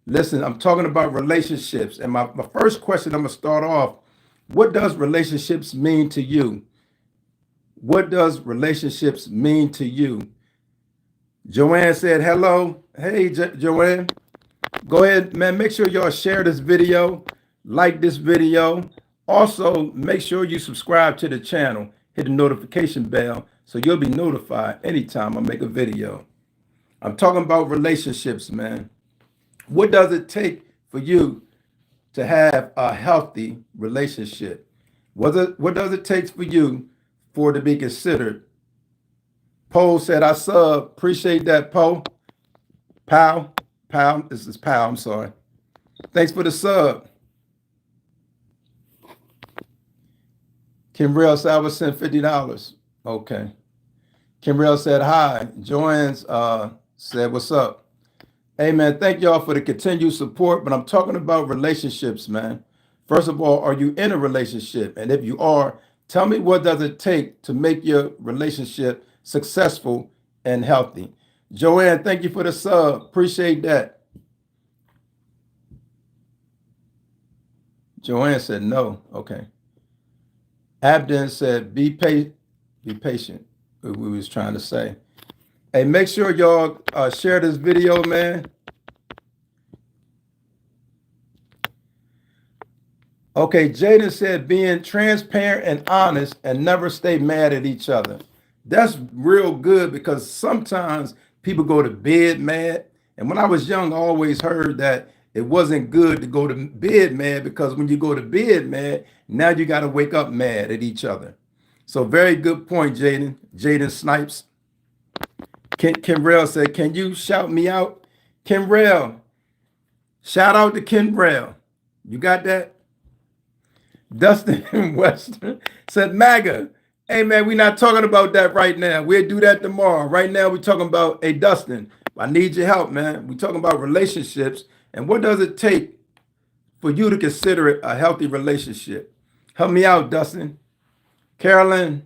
Listen, I'm talking about relationships. And my first question, I'm going to start off. What does relationships mean to you? What does relationships mean to you? Joanne said, hello. Hey, Joanne. Go ahead, man. Make sure y'all share this video, like this video. Also, make sure you subscribe to the channel. Hit the notification bell so you'll be notified anytime I make a video. I'm talking about relationships, man. What does it take for you to have a healthy relationship? What does it take for you for it to be considered? Poe said, I sub. Appreciate that, Poe. Pow. This is Pow. I'm sorry. Thanks for the sub. Kimbrell said, I was sent $50. Okay. Kimbrell said, hi. Joanne's said, what's up? Hey, man, thank y'all for the continued support, but I'm talking about relationships, man. First of all, are you in a relationship? And if you are, tell me what does it take to make your relationship successful and healthy? Joanne, thank you for the sub. Appreciate that. Joanne said no. Okay. Abden said, be patient. What we was trying to say. Hey, make sure y'all share this video, man. Okay, Jaden said being transparent and honest and never stay mad at each other. That's real good because sometimes people go to bed mad. And when I was young, I always heard that it wasn't good to go to bed mad because when you go to bed mad, now you got to wake up mad at each other. So very good point, Jaden. Jaden Snipes. Kimbrell said, can you shout me out? Kimbrell, shout out to Kimbrell. You got that? Dustin Western said, MAGA. Hey, man, we're not talking about that right now. We'll do that tomorrow. Right now, we're talking about, hey, Dustin, I need your help, man. We're talking about relationships. And what does it take for you to consider it a healthy relationship? Help me out, Dustin. Caroline,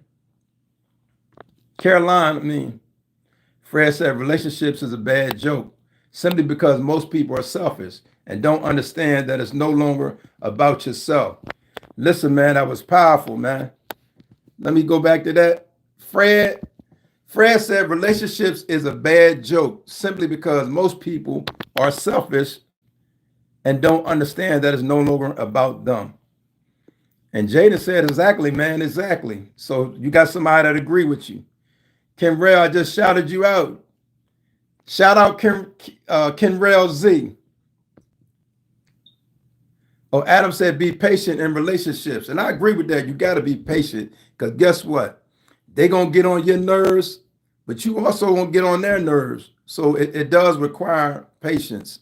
Fred said relationships is a bad joke simply because most people are selfish and don't understand that it's no longer about yourself. Listen, man, that was powerful, man. Let me go back to that. Fred said relationships is a bad joke simply because most people are selfish and don't understand that it's no longer about them. And Jaden said, exactly, man, exactly. So you got somebody that agree with you. Kimbrell, I just shouted you out. Shout out Kimbrell Z. Oh, Adam said, be patient in relationships. And I agree with that. You got to be patient because guess what? They're going to get on your nerves, but you also won't get on their nerves. So it does require patience.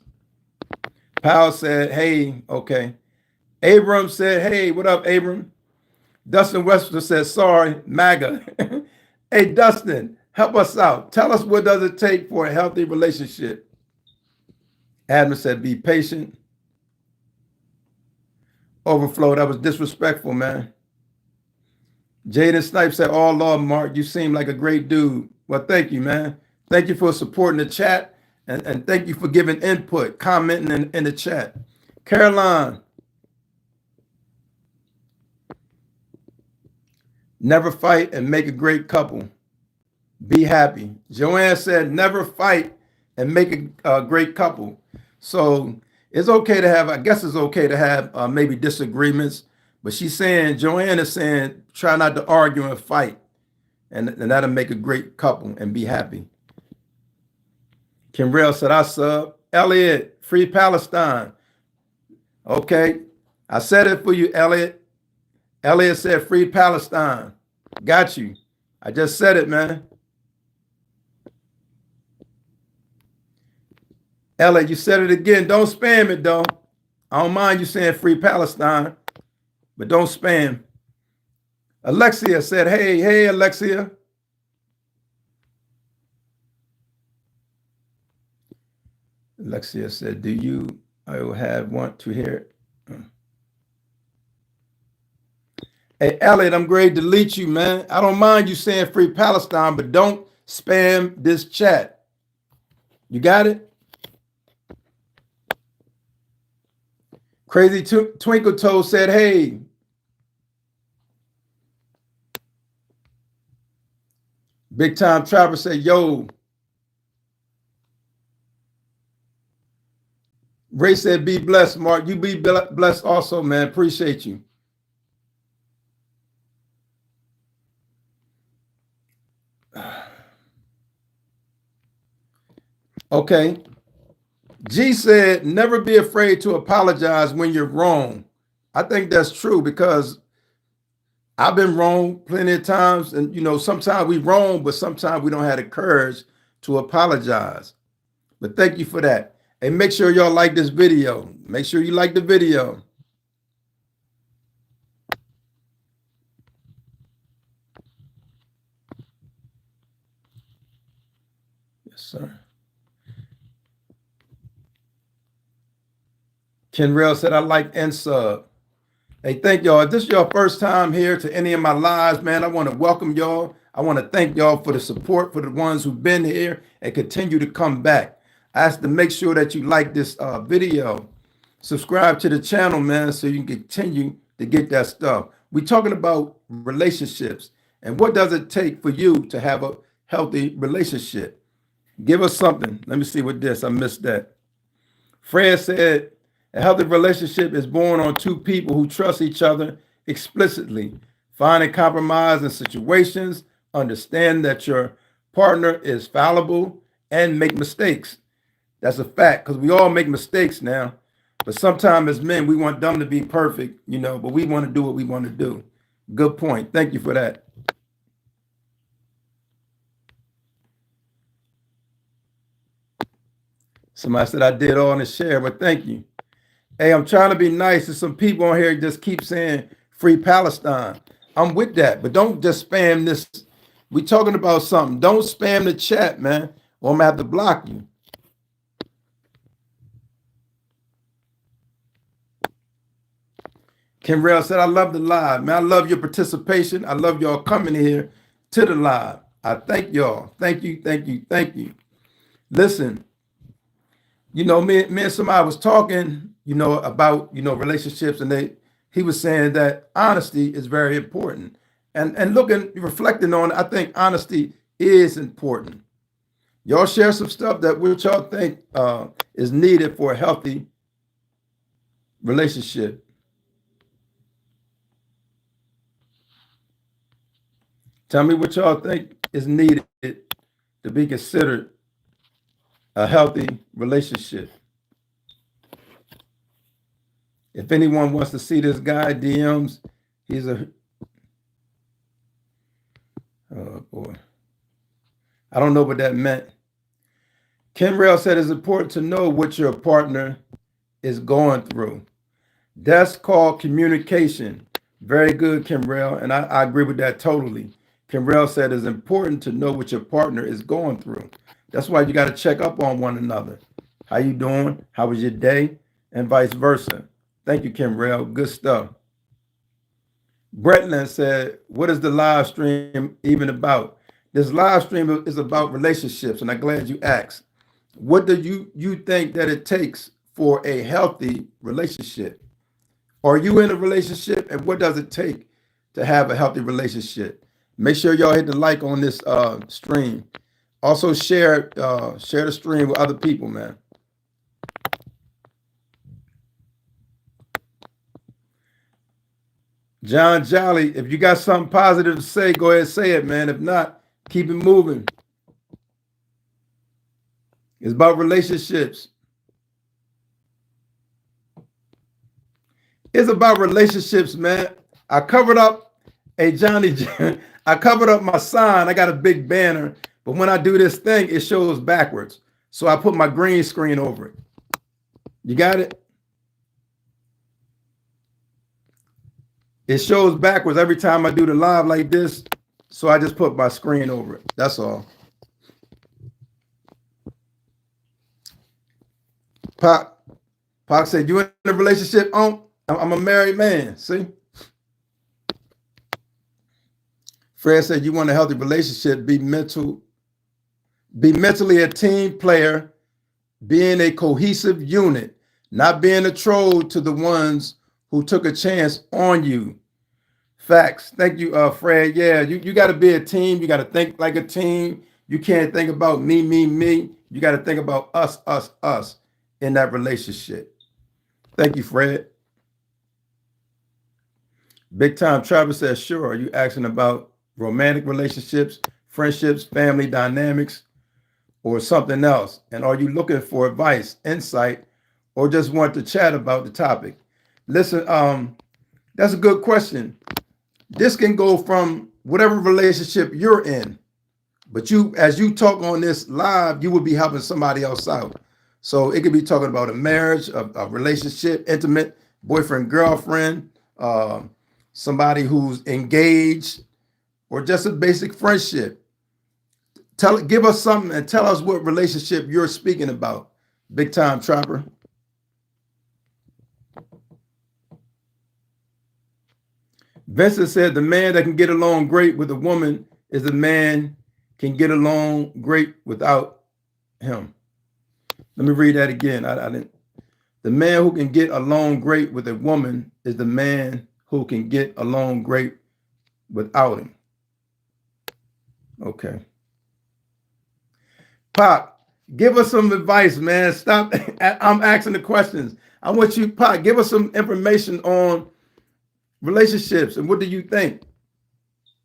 Powell said, hey, okay. Abram said, hey, what up, Abram? Dustin Webster said, sorry, MAGA. Hey, Dustin, help us out. Tell us what does it take for a healthy relationship? Adam said, be patient. Overflow, that was disrespectful, man. Jaden Snipes said, all love, Mark. You seem like a great dude. Well, thank you, man. Thank you for supporting the chat. And thank you for giving input, commenting in the chat. Caroline. Never fight and make a great couple. Be happy. Joanne said, never fight and make a great couple. So it's okay to have, I guess it's okay to have maybe disagreements, but she's saying, Joanne is saying, try not to argue and fight. And that'll make a great couple and be happy. Kimbrell said, I sub. Elliot, free Palestine. Okay. I said it for you, Elliot. Elliot said, free Palestine. Got you. I just said it, man. Elliot, you said it again. Don't spam it, though. I don't mind you saying free Palestine, but don't spam. Alexia said, hey, Alexia. Alexia said, I will want to hear it. Hey, Elliot, I'm going to delete you, man. I don't mind you saying free Palestine, but don't spam this chat. You got it? Crazy Twinkle Toe said, hey. Big Time Trapper said, yo. Ray said, be blessed, Mark. You be blessed also, man. Appreciate you. Okay. G said, never be afraid to apologize when you're wrong. I think that's true because I've been wrong plenty of times. And, you know, sometimes we wrong, but sometimes we don't have the courage to apologize. But thank you for that. And make sure y'all like this video. Make sure you like the video. Yes, sir. Kenrell said, I like N-Sub. Hey, thank y'all. If this is your first time here to any of my lives, man, I want to welcome y'all. I want to thank y'all for the support, for the ones who've been here and continue to come back. I ask to make sure that you like this video. Subscribe to the channel, man, so you can continue to get that stuff. We're talking about relationships and what does it take for you to have a healthy relationship? Give us something. Let me see what this. I missed that. Fred said, a healthy relationship is born on two people who trust each other explicitly, find a compromise in situations, understand that your partner is fallible, and make mistakes. That's a fact, because we all make mistakes now. But sometimes as men, we want them to be perfect, you know, but we want to do what we want to do. Good point. Thank you for that. Somebody said I did all in the share, but thank you. Hey, I'm trying to be nice. There's some people on here just keep saying free Palestine. I'm with that, but don't just spam this. We're talking about something. Don't spam the chat, man, or I'm gonna have to block you. Kenrell said, I love the live, man. I love your participation. I love y'all coming here to the live. I thank y'all. Thank you, thank you, thank you. Listen, you know, me and somebody was talking, you know, about, you know, relationships, and he was saying that honesty is very important. And looking, reflecting on it, I think honesty is important. Y'all share some stuff that what y'all think is needed for a healthy relationship. Tell me what y'all think is needed to be considered a healthy relationship. If anyone wants to see this guy, DMs, he's a, oh boy. I don't know what that meant. Kenrell said it's important to know what your partner is going through. That's called communication. Very good, Kenrell, and I agree with that totally. Kenrell said it's important to know what your partner is going through. That's why you got to check up on one another. How you doing? How was your day? And vice versa. Thank you, Kenrell. Good stuff. Bretland said, what is the live stream even about? This live stream is about relationships, and I'm glad you asked. What do you think that it takes for a healthy relationship? Are you in a relationship, and what does it take to have a healthy relationship? Make sure y'all hit the like on this stream. Also share the stream with other people, man. John Jolly, if you got something positive to say, go ahead and say it, man. If not, keep it moving. It's about relationships. It's about relationships, man. I covered up, hey, Johnny, I covered up my sign. I got a big banner, but when I do this thing, it shows backwards. So I put my green screen over it. You got it? It shows backwards every time I do the live like this. So I just put my screen over it. That's all. Pac said, you in a relationship? I'm a married man. See? Fred said, you want a healthy relationship, be mentally a team player, being a cohesive unit, not being a troll to the ones who took a chance on you. Facts. Thank you, Fred. Yeah, you got to be a team. You got to think like a team. You can't think about me, me, me. You got to think about us, us, us in that relationship. Thank you, Fred. Big Time Travis says, sure. Are you asking about romantic relationships, friendships, family dynamics, or something else? And are you looking for advice, insight, or just want to chat about the topic? Listen, that's a good question. This can go from whatever relationship you're in, but as you talk on this live, you will be helping somebody else out. So it could be talking about a marriage, a relationship, intimate, boyfriend, girlfriend, somebody who's engaged, or just a basic friendship. Give us something and tell us what relationship you're speaking about. Big Time Trapper. Vincent said the man that can get along great with a woman is the man can get along great without him. Let me read that again. I didn't. The man who can get along great with a woman is the man who can get along great without him. Okay. Pop, give us some advice, man. Stop. I'm asking the questions. I want you, Pop, give us some information on relationships and what do you think?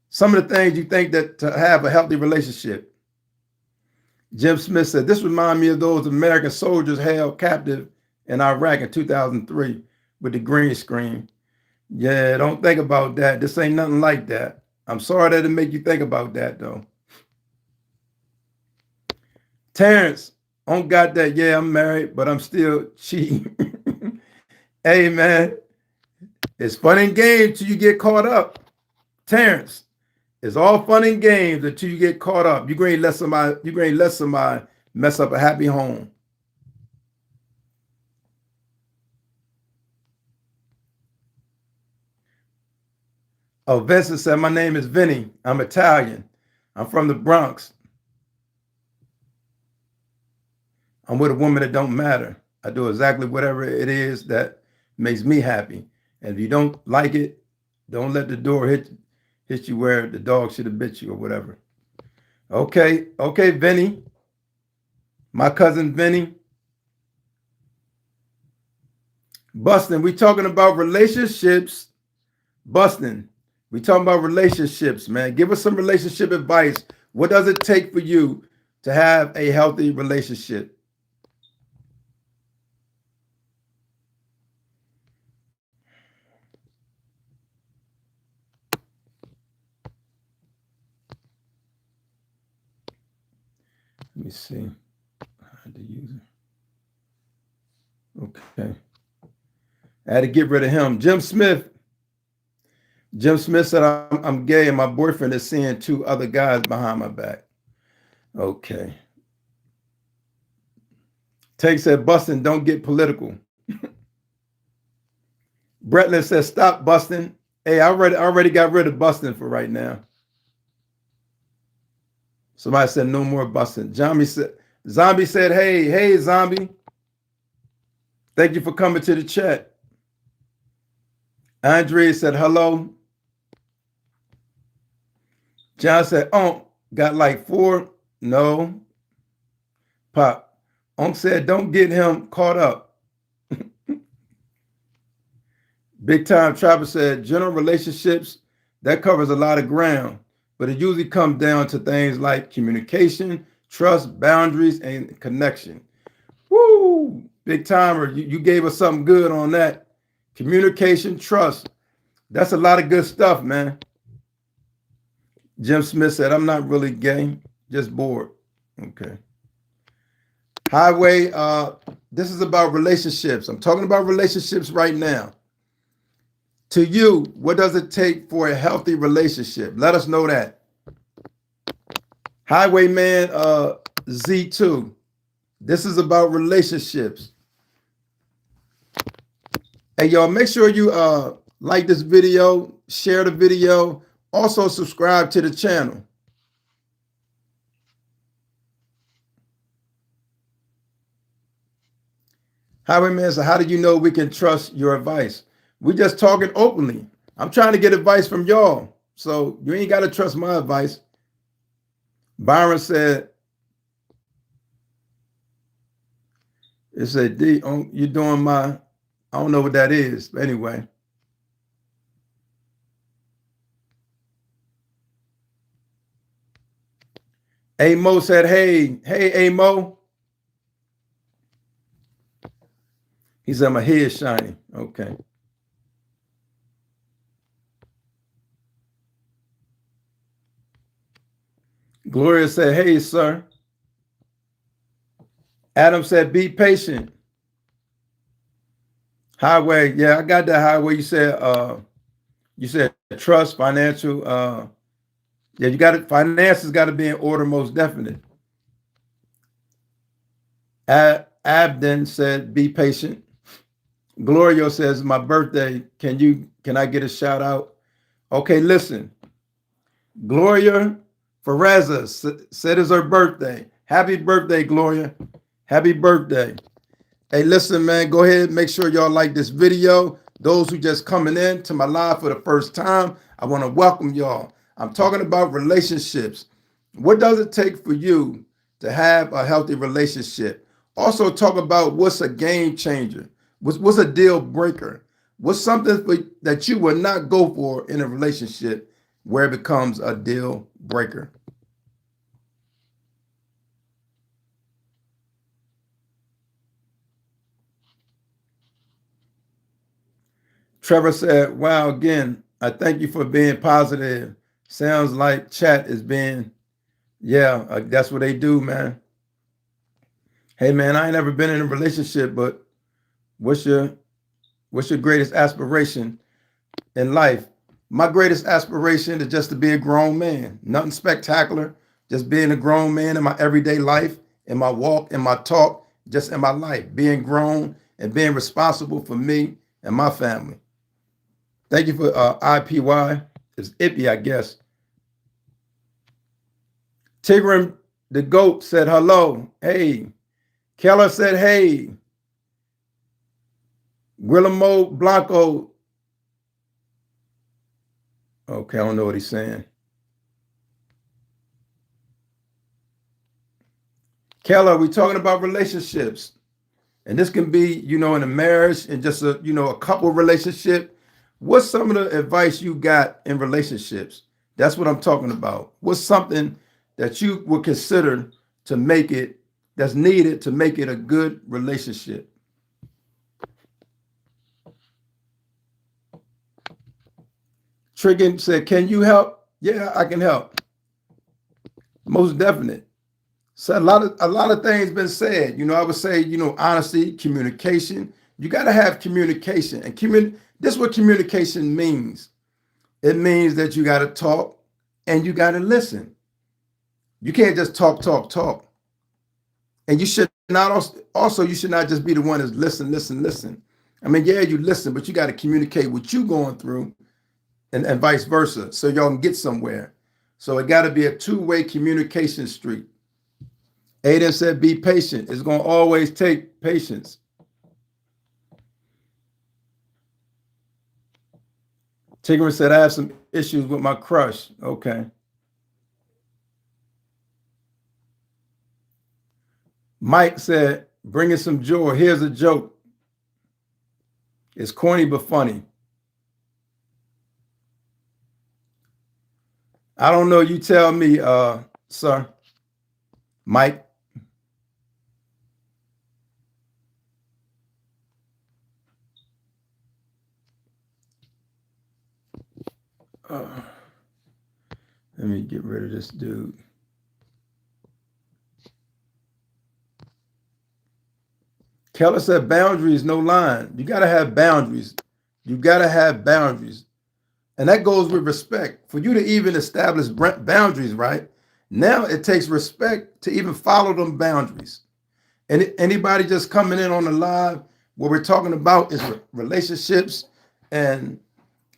Some of the things you think that to have a healthy relationship. Jim Smith said, this reminds me of those American soldiers held captive in Iraq in 2003 with the green screen. Yeah, don't think about that. This ain't nothing like that. I'm sorry that it make you think about that, though. Terrence, don't got that. Yeah, I'm married, but I'm still cheating. Hey, man, it's fun and games till you get caught up. Terrence, it's all fun and games until you get caught up. You're going to let somebody mess up a happy home. Oh, Vincent said, my name is Vinny. I'm Italian. I'm from the Bronx. I'm with a woman that don't matter. I do exactly whatever it is that makes me happy. And if you don't like it, don't let the door hit you where the dog should have bit you or whatever. Okay, Vinny. My cousin Vinny. Bustin', we talking about relationships. Bustin', we talking about relationships, man. Give us some relationship advice. What does it take for you to have a healthy relationship? Let me see. How to use it. Okay. I had to get rid of him. Jim Smith said, I'm gay and my boyfriend is seeing 2 other guys behind my back. Okay. Take said, busting, don't get political. Bretland says, stop busting. Hey, I already got rid of busting for right now. Somebody said, no more busting. Zombie said, hey, Zombie. Thank you for coming to the chat. Andre said, hello. John said, got like 4. No. Pop. Said, don't get him caught up. Big Time Trapper said, general relationships, that covers a lot of ground, but it usually comes down to things like communication, trust, boundaries, and connection. Woo! Big Timer, you gave us something good on that. Communication, trust. That's a lot of good stuff, man. Jim Smith said, I'm not really gay, just bored. Okay. Highway, this is about relationships. I'm talking about relationships right now. To you, what does it take for a healthy relationship? Let us know that. Highwayman Z2, this is about relationships. Hey, y'all, make sure you like this video, share the video, also subscribe to the channel. Highwayman said, how do you know we can trust your advice? We just talking openly. I'm trying to get advice from y'all. So you ain't got to trust my advice. Byron said, it said, D, you're doing my, I don't know what that is. But anyway. Amo said, hey, Amo. He said, my head's shiny. Okay. Gloria said, hey, sir. Adam said, be patient. Highway, yeah, I got that. Highway. You said trust, financial. Yeah, you got it. Finances got to be in order, most definite. Abden said, be patient. Gloria says, my birthday. Can I get a shout out? Okay, listen. Gloria Ferreza said it's her birthday. Happy birthday, Gloria. Happy birthday. Hey, listen, man, go ahead. Make sure y'all like this video. Those who just coming in to my live for the first time, I want to welcome y'all. I'm talking about relationships. What does it take for you to have a healthy relationship? Also talk about what's a game changer. What's a deal breaker? What's something that you will not go for in a relationship where it becomes a deal breaker? Trevor said, wow, again, I thank you for being positive. Sounds like chat is being, yeah, that's what they do, man. Hey, man, I ain't never been in a relationship, but what's your greatest aspiration in life? My greatest aspiration is just to be a grown man. Nothing spectacular, just being a grown man in my everyday life, in my walk, in my talk, just in my life, being grown and being responsible for me and my family. Thank you for IPY. It's Ippy, I guess. Tigran the GOAT said hello. Hey. Keller said hey. Guillermo Blanco. Okay, I don't know what he's saying. Keller, we're talking about relationships. And this can be, in a marriage and just a couple relationship. What's some of the advice you got in relationships? That's what I'm talking about. What's something that you would consider to make it, that's needed to make it a good relationship? Triggin said, can you help? Yeah, I can help. Most definite. So a lot of things been said. I would say, honesty, communication. You got to have communication. And this is what communication means. It means that you got to talk and you got to listen. You can't just talk. And you should not you should not just be the one that's listen. I mean, yeah, you listen, but you got to communicate what you're going through and vice versa, so y'all can get somewhere. So it got to be a two-way communication street. Aiden said, be patient. It's going to always take patience. Tigger said, I have some issues with my crush. Okay. Mike said, bringing some joy. Here's a joke. It's corny but funny. I don't know. You tell me, sir. Mike. Let me get rid of this dude. Keller said boundaries, no line. You got to have boundaries. You got to have boundaries. And that goes with respect. For you to even establish boundaries, right? Now it takes respect to even follow them boundaries. And anybody just coming in on the live, what we're talking about is relationships. And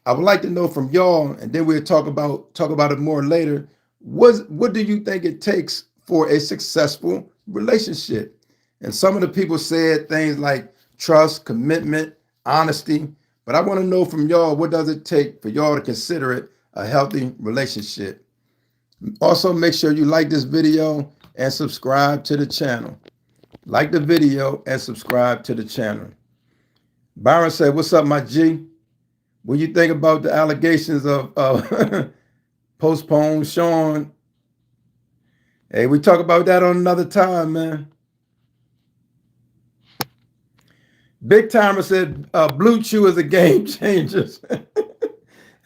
I would like to know from y'all, and then we'll talk about it more later. What do you think it takes for a successful relationship? And some of the people said things like trust, commitment, honesty. But I want to know from y'all, what does it take for y'all to consider it a healthy relationship? Also, make sure you like this video and subscribe to the channel. Like the video and subscribe to the channel. Byron said, what's up, my G? What you think about the allegations of postpone Sean? Hey, we talk about that on another time, man. Big Timer said, Blue Chew is a game changer.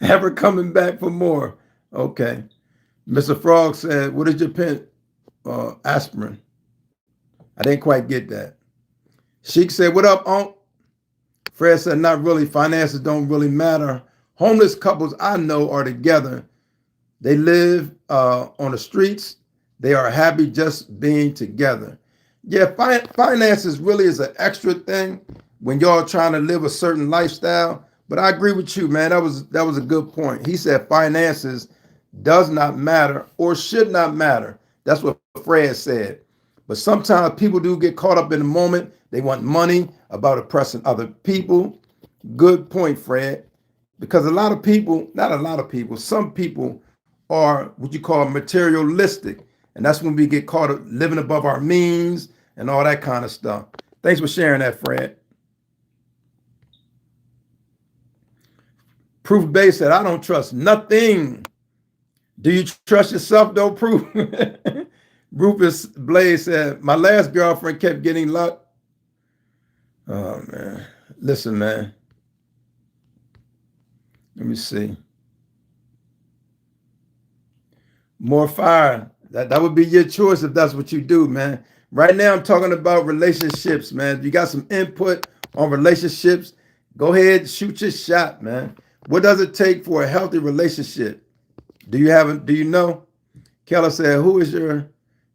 Ever coming back for more. Okay. Mr. Frog said, what is your pen? Aspirin. I didn't quite get that. Sheik said, what up, Unc? Fred said, not really. Finances don't really matter. Homeless couples I know are together. They live on the streets. They are happy just being together. Yeah, finances really is an extra thing when y'all trying to live a certain lifestyle. But I agree with you, man. That was a good point. He said finances does not matter or should not matter. That's what Fred said. But sometimes people do get caught up in the moment. They want money about oppressing other people. Good point, Fred. Because a lot of people, not a lot of people, some people are what you call materialistic. And that's when we get caught up living above our means and all that kind of stuff. Thanks for sharing that, Fred. Proof Base said, I don't trust nothing. Do you trust yourself, though, Proof? Rufus Blaze said, my last girlfriend kept getting luck. Oh, man. Listen, man. Let me see. More fire. That would be your choice if that's what you do, man. Right now, I'm talking about relationships, man. If you got some input on relationships, go ahead, shoot your shot, man. What does it take for a healthy relationship? Do you know? Keller said, who is your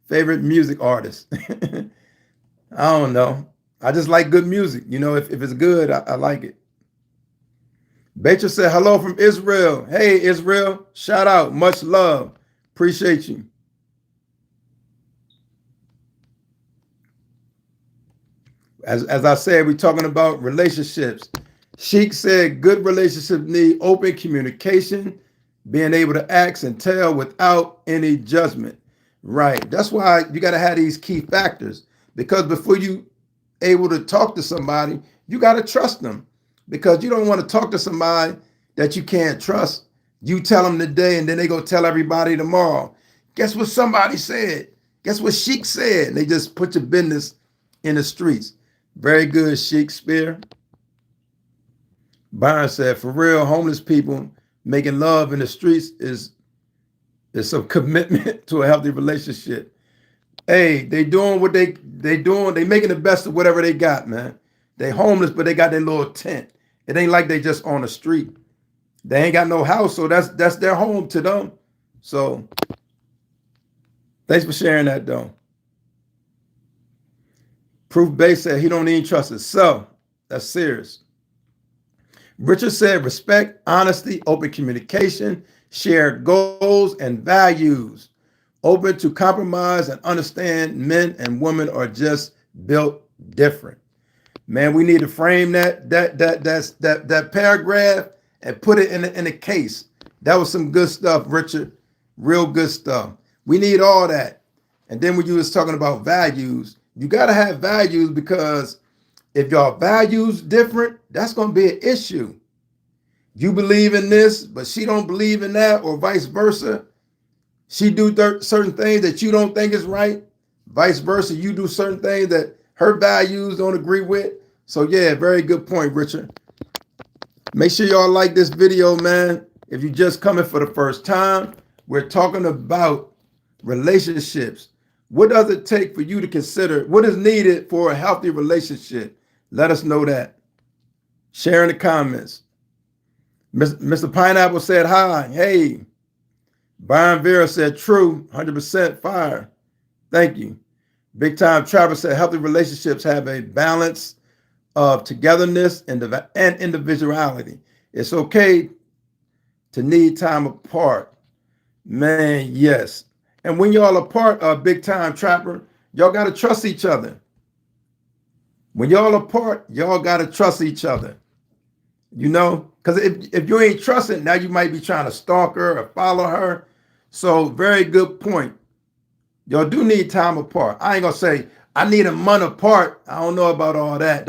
favorite music artist? I don't know. I just like good music. You know, if it's good, I like it. Beatrice said, hello from Israel. Hey, Israel, shout out. Much love. Appreciate you. As I said, we're talking about relationships. Sheik said, good relationships need open communication, being able to ask and tell without any judgment. Right. That's why you got to have these key factors, because before you able to talk to somebody, you got to trust them, because you don't want to talk to somebody that you can't trust. You tell them today and then they go tell everybody tomorrow. Guess what somebody said? Guess what Sheik said? They just put your business in the streets. Very good, Shakespeare. Byron said, for real, homeless people making love in the streets is some commitment to a healthy relationship. Hey, they doing what they doing. They making the best of whatever they got, man. They homeless, but they got their little tent. It ain't like they just on the street. They ain't got no house, so that's their home to them. So thanks for sharing that, though. Proof Base said he don't even trust himself. That's serious. Richard said respect, honesty, open communication, shared goals and values, open to compromise and understand men and women are just built different. Man, we need to frame that paragraph and put it in a case. That was some good stuff, Richard. Real good stuff. We need all that. And then when you was talking about values, you got to have values, because if your values different, that's going to be an issue. You believe in this, but she don't believe in that, or vice versa. She do certain things that you don't think is right. Vice versa, you do certain things that her values don't agree with. So yeah, very good point, Richard. Make sure y'all like this video, man. If you're just coming for the first time, we're talking about relationships. What does it take for you to consider what is needed for a healthy relationship? Let us know that. Share in the comments. Mr. Pineapple said hi. Hey. Byron Vera said true. 100% fire. Thank you. Big Time Trapper said healthy relationships have a balance of togetherness and individuality. It's okay to need time apart. Man, yes. And when y'all apart, Big Time Trapper, y'all got to trust each other. When y'all apart, y'all got to trust each other. You know, because if you ain't trusting, now you might be trying to stalk her or follow her. So very good point. Y'all do need time apart. I ain't gonna say I need a month apart. I don't know about all that.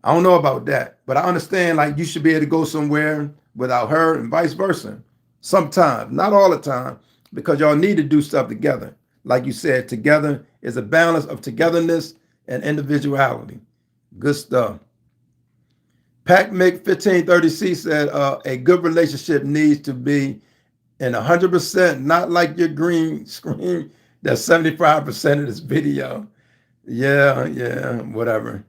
I don't know about that. But I understand like you should be able to go somewhere without her and vice versa. Sometimes, not all the time, because y'all need to do stuff together. Like you said, together is a balance of togetherness and individuality. Good stuff. Pac Mick 1530C said a good relationship needs to be in 100%, not like your green screen. That's 75% of this video. Yeah, whatever.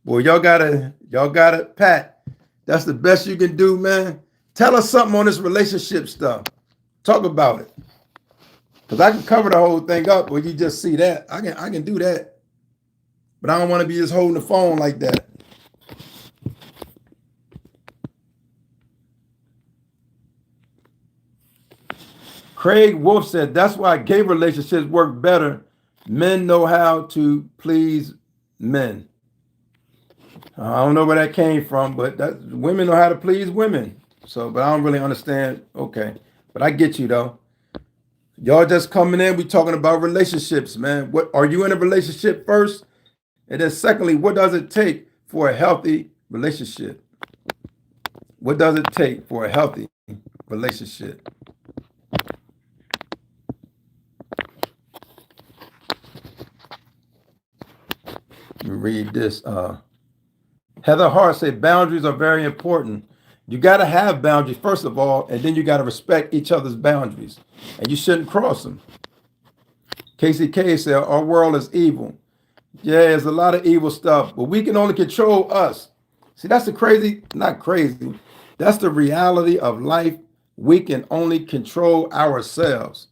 Well, y'all got it, Pat. That's the best you can do, man. Tell us something on this relationship stuff. Talk about it. Because I can cover the whole thing up where you just see that. I can do that. But I don't want to be just holding the phone like that. Craig Wolf said, that's why gay relationships work better. Men know how to please men. I don't know where that came from, but women know how to please women. So, but I don't really understand. Okay. But I get you though. Y'all just coming in, we talking about relationships, man. What are you in a relationship first? And then secondly, what does it take for a healthy relationship? What does it take for a healthy relationship? Let me read this. Heather Hart said boundaries are very important. You got to have boundaries, first of all, and then you got to respect each other's boundaries. And you shouldn't cross them. Casey K said, our world is evil. Yeah, there's a lot of evil stuff, but we can only control us. See, that's the crazy, not crazy. That's the reality of life. We can only control ourselves.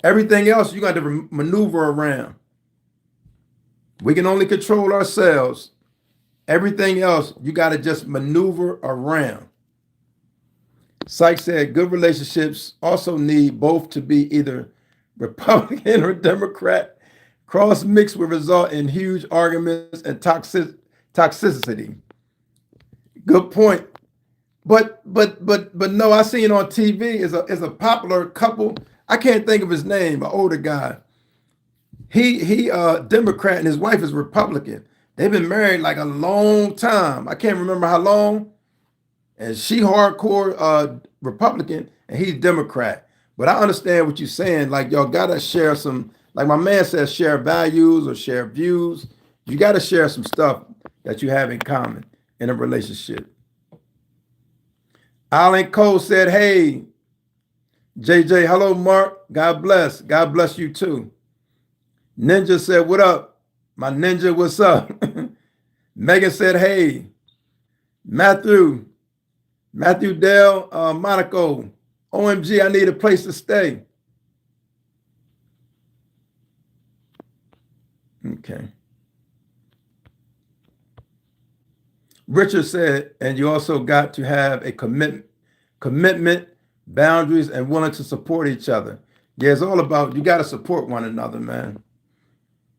Everything else you got to maneuver around. We can only control ourselves. Everything else you got to just maneuver around. Sykes said good relationships also need both to be either Republican or Democrat. Cross mix will result in huge arguments and toxicity. Good point. But no, I seen on TV is a popular couple. I can't think of his name, an older guy. He Democrat and his wife is Republican. They've been married like a long time. I can't remember how long. And she hardcore Republican and he's Democrat. But I understand what you're saying. Like y'all gotta share some, like my man says, share values or share views. You gotta share some stuff that you have in common in a relationship. Alan Cole said, hey, JJ, hello, Mark. God bless. God bless you too. Ninja said, what up? My ninja, what's up? Megan said, hey. Matthew Dale, Monaco. OMG, I need a place to stay. Okay. Richard said, and you also got to have a commitment, boundaries, and willing to support each other. Yeah, it's all about, you got to support one another, man.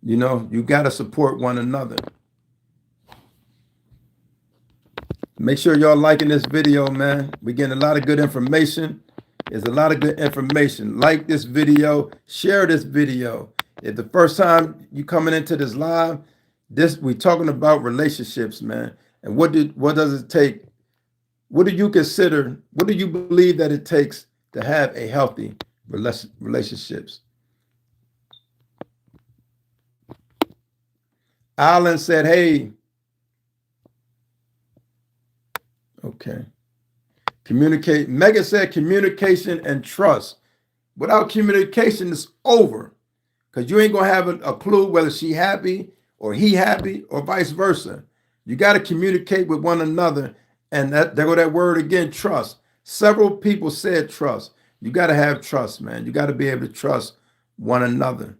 You know, you got to support one another. Make sure y'all liking this video, man. We're getting a lot of good information. There's a lot of good information. Like this video, share this video. If the first time you coming into this live, we're talking about relationships, man. And what does it take? What do you consider? What do you believe that it takes to have a healthy relationships? Alan said, hey. Okay. Communicate. Megan said communication and trust. Without communication, it's over. Because you ain't going to have a clue whether she happy or he happy or vice versa. You got to communicate with one another. And there go that word again, trust. Several people said trust. You got to have trust, man. You got to be able to trust one another.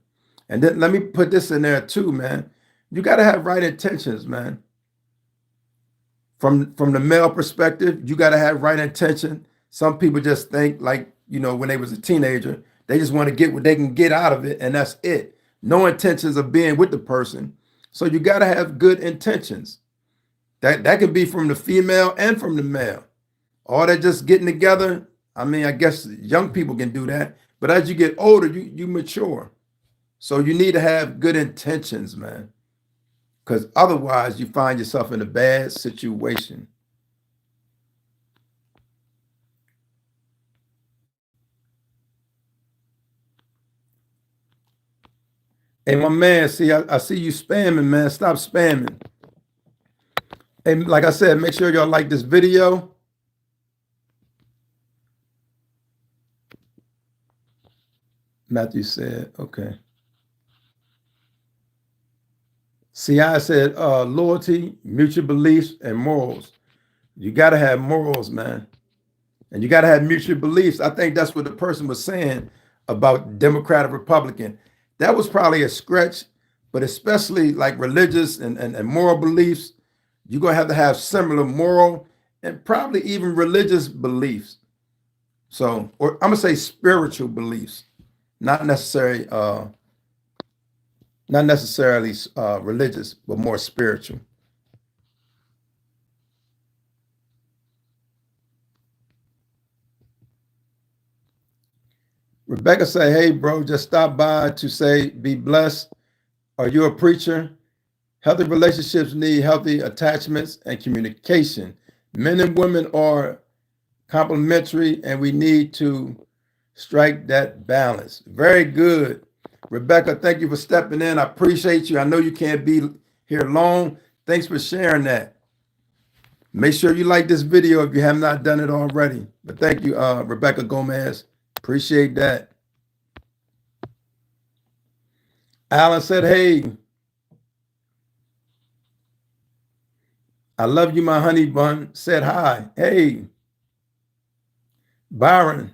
And then let me put this in there too, man. You got to have right intentions, man. From the male perspective, you got to have right intention. Some people just think like, you know, when they was a teenager, they just want to get what they can get out of it. And that's it. No intentions of being with the person. So you got to have good intentions. That can be from the female and from the male. All that just getting together. I mean, I guess young people can do that, but as you get older, you mature. So you need to have good intentions, man, because otherwise you find yourself in a bad situation. Hey, my man, see, I see you spamming, man. Stop spamming. And like I said, make sure y'all like this video. Matthew said, okay. See, I said loyalty, mutual beliefs, and morals. You got to have morals, man. And you got to have mutual beliefs. I think that's what the person was saying about Democrat or Republican. That was probably a stretch, but especially like religious and moral beliefs, you're going to have similar moral and probably even religious beliefs. So, or I'm going to say spiritual beliefs, not necessarily religious, but more spiritual. Rebecca say, hey, bro, just stop by to say, be blessed. Are you a preacher? Healthy relationships need healthy attachments and communication. Men and women are complementary, and we need to strike that balance. Very good. Rebecca, thank you for stepping in. I appreciate you. I know you can't be here long. Thanks for sharing that. Make sure you like this video if you have not done it already. But thank you, Rebecca Gomez. Appreciate that. Alan said, hey, I love you, my honey bun. Said hi. Hey, Byron.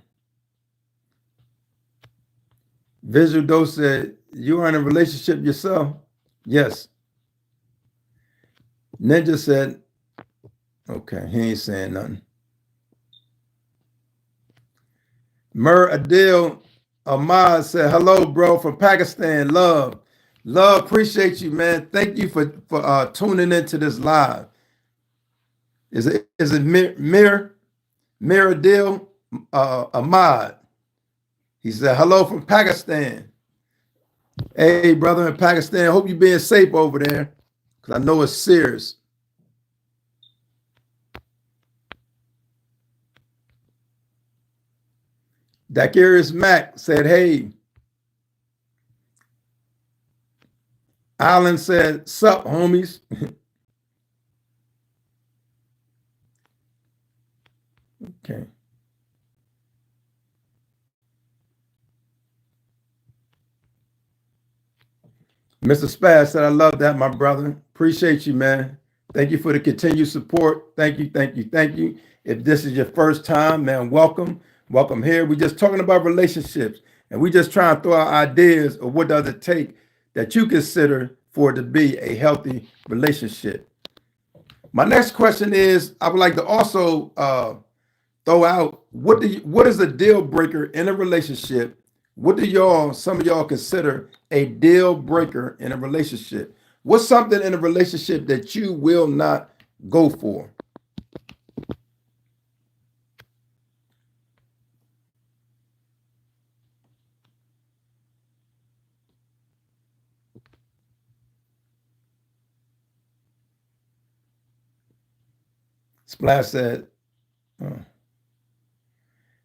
Visual Dose said, you are in a relationship yourself? Yes. Ninja said, okay, he ain't saying nothing. Mur Adil Ahmad said, hello, bro, from Pakistan. Love. Love, appreciate you, man. Thank you for tuning into this live. Is it Mir Adil Ahmad? He said, hello from Pakistan. Hey, brother in Pakistan, hope you're being safe over there, because I know it's serious. Dacarius Mack said, hey. Alan said, sup, homies. Okay. Mr. Spaz said, I love that, my brother. Appreciate you, man. Thank you for the continued support. Thank you, thank you, thank you. If this is your first time, man, welcome. Welcome here. We're just talking about relationships, and we just trying to throw out ideas of what does it take that you consider for it to be a healthy relationship. My next question is, I would like to also throw out, what is a deal breaker in a relationship? What do some of y'all consider a deal breaker in a relationship? What's something in a relationship that you will not go for? Splash said, oh.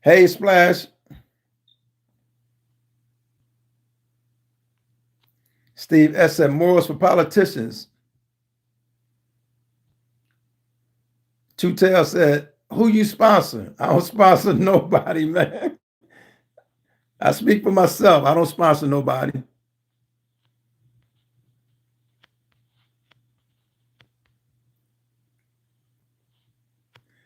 Hey, Splash. Steve S. said, morals for politicians. Two Tail said, who you sponsor? I don't sponsor nobody, man. I speak for myself. I don't sponsor nobody.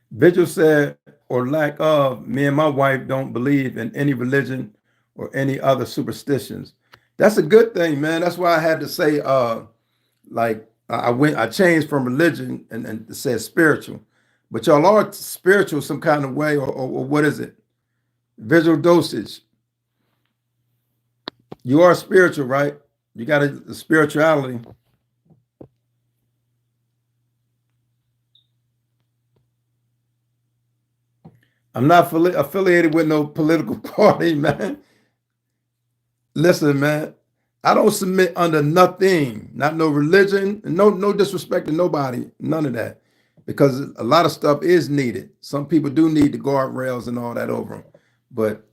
Vigil said, or lack of, me and my wife don't believe in any religion or any other superstitions. That's a good thing, man. That's why I had to say, I changed from religion and said spiritual. But y'all are spiritual some kind of way, or what is it? Visual dosage. You are spiritual, right? You got a spirituality. I'm not affiliated with no political party, man. Listen, man, I don't submit under nothing, not no religion, no disrespect to nobody, none of that. Because a lot of stuff is needed. Some people do need the guardrails and all that over them. But,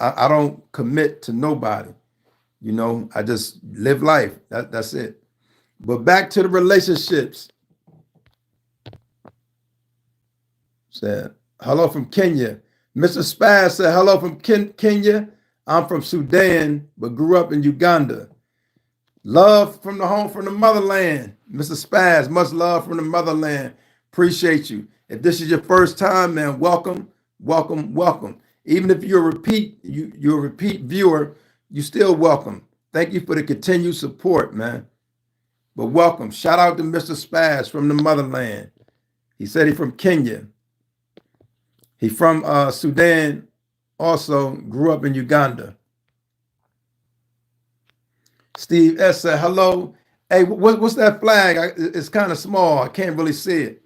I don't commit to nobody. I just live life. That's it. But back to the relationships. Said, hello from Kenya. Mr. Spaz said, hello from Kenya. I'm from Sudan, but grew up in Uganda. Love from the home, from the motherland. Mr. Spaz, much love from the motherland. Appreciate you. If this is your first time, man, welcome, welcome, welcome. Even if you're a repeat viewer, you still welcome. Thank you for the continued support, man. But welcome. Shout out to Mr. Spaz from the motherland. He said he's from Kenya. He from Sudan, also grew up in Uganda. Steve S said, hello. Hey, what's that flag? It's kind of small. I can't really see it.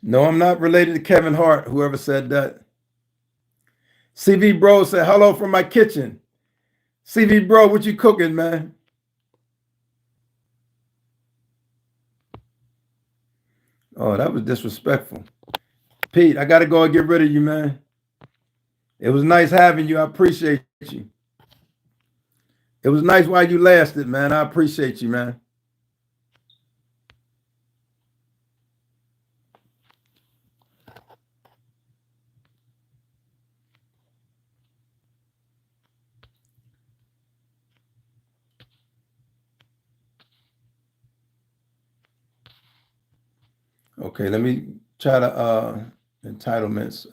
No, I'm not related to Kevin Hart, whoever said that. CV Bro said, hello from my kitchen. CV Bro, what you cooking, man? Oh, that was disrespectful. Pete, I got to go and get rid of you, man. It was nice having you. I appreciate you. It was nice while you lasted, man. I appreciate you, man. Okay, let me try to entitlements.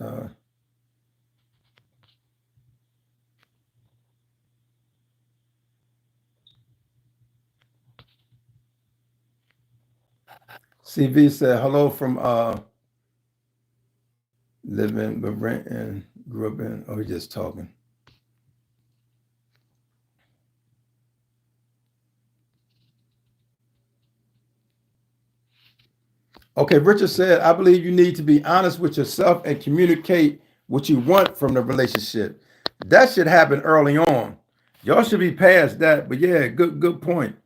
CV said, hello from living but rent and grew up in. Oh, he's just talking. Okay, Richard said, I believe you need to be honest with yourself and communicate what you want from the relationship. That should happen early on. Y'all should be past that, but yeah, good point.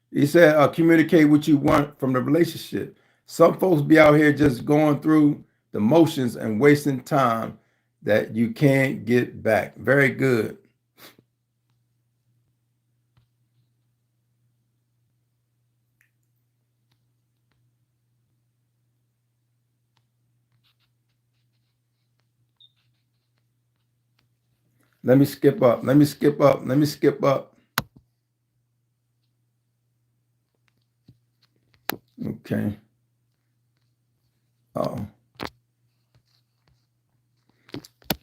He said, communicate what you want from the relationship. Some folks be out here just going through the motions and wasting time that you can't get back. Very good. Let me skip up. Let me skip up. Let me skip up. Okay. Oh.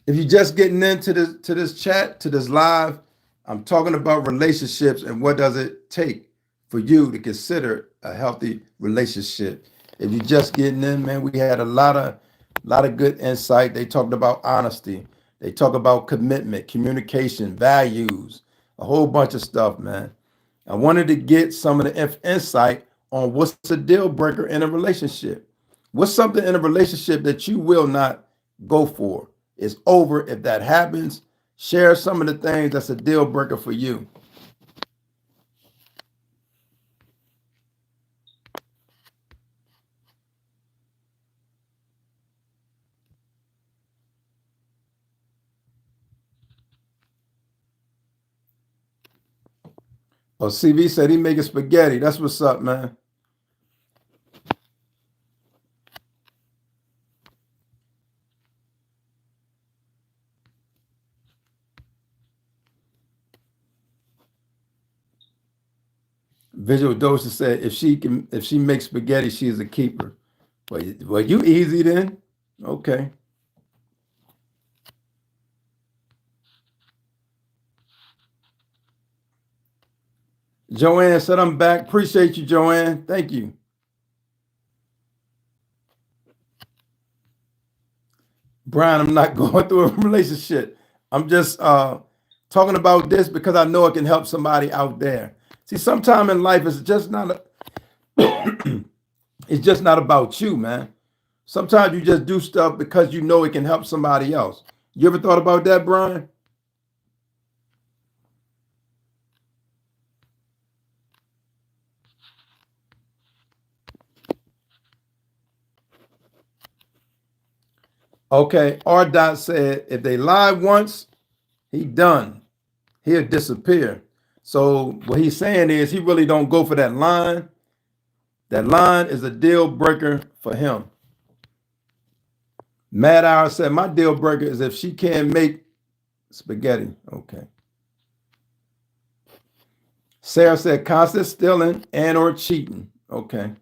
If you're just getting into this chat, to this live, I'm talking about relationships and what does it take for you to consider a healthy relationship. If you're just getting in, man, we had a lot of good insight. They talked about honesty. They talk about commitment, communication, values, a whole bunch of stuff, man. I wanted to get some of the insight on what's a deal breaker in a relationship. What's something in a relationship that you will not go for? It's over if that happens. Share some of the things that's a deal breaker for you. Oh, CV said he making spaghetti. That's what's up, man. Visual Dosha said if she makes spaghetti, she is a keeper. Well, you easy then. Okay. Joanne said I'm back. Appreciate you, Joanne. Thank you. Brian, I'm not going through a relationship. I'm just talking about this because I know it can help somebody out there. See, sometime in life it's just not It's just not about you, man. Sometimes you just do stuff because you know it can help somebody else. You ever thought about that, Brian? Okay, R. Dot said if they lie once, he done. He'll disappear. So what he's saying is he really don't go for that line. That line is a deal breaker for him. Mad Hour said my deal breaker is if she can't make spaghetti. Okay. Sarah said constant stealing and or cheating. Okay.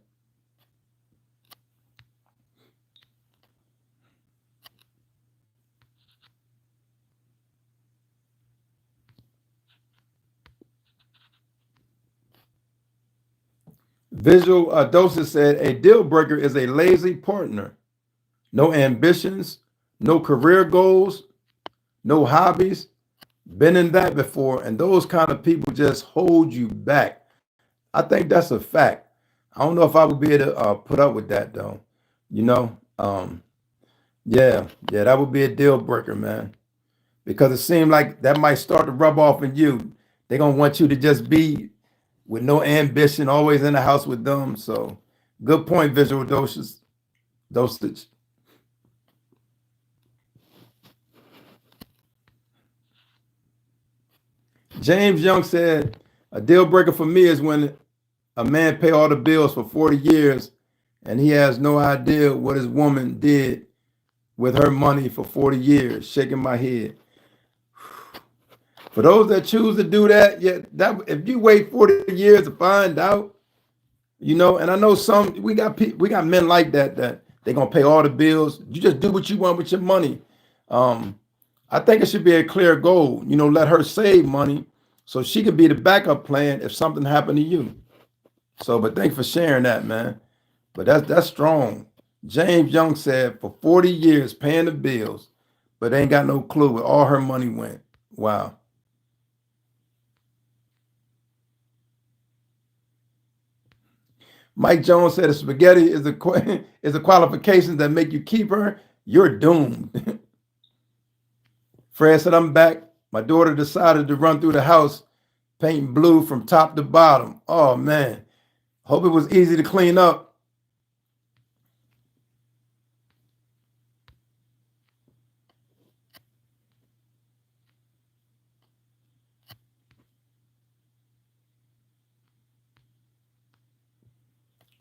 Visual Doses said a deal breaker is a lazy partner. No ambitions, no career goals, no hobbies. Been in that before, and those kind of people just hold you back. I think that's a fact. I don't know if I would be able to put up with that though. You know, yeah, that would be a deal breaker, man. Because it seemed like that might start to rub off in you. They're gonna want you to just be with no ambition, always in the house with them. So, good point, visual dosage. James Young said, a deal breaker for me is when a man pay all the bills for 40 years and he has no idea what his woman did with her money for 40 years. Shaking my head. For those that choose to do that, yeah, that if you wait 40 years to find out, and I know we got men like that they're gonna pay all the bills. You just do what you want with your money. I think it should be a clear goal. Let her save money so she could be the backup plan if something happened to you. So, but thanks for sharing that, man. But that's strong. James Young said for 40 years paying the bills, but ain't got no clue where all her money went. Wow. Mike Jones said if spaghetti is a qualification that make you keep her, you're doomed. Fred said, I'm back. My daughter decided to run through the house painting blue from top to bottom. Oh, man. Hope it was easy to clean up.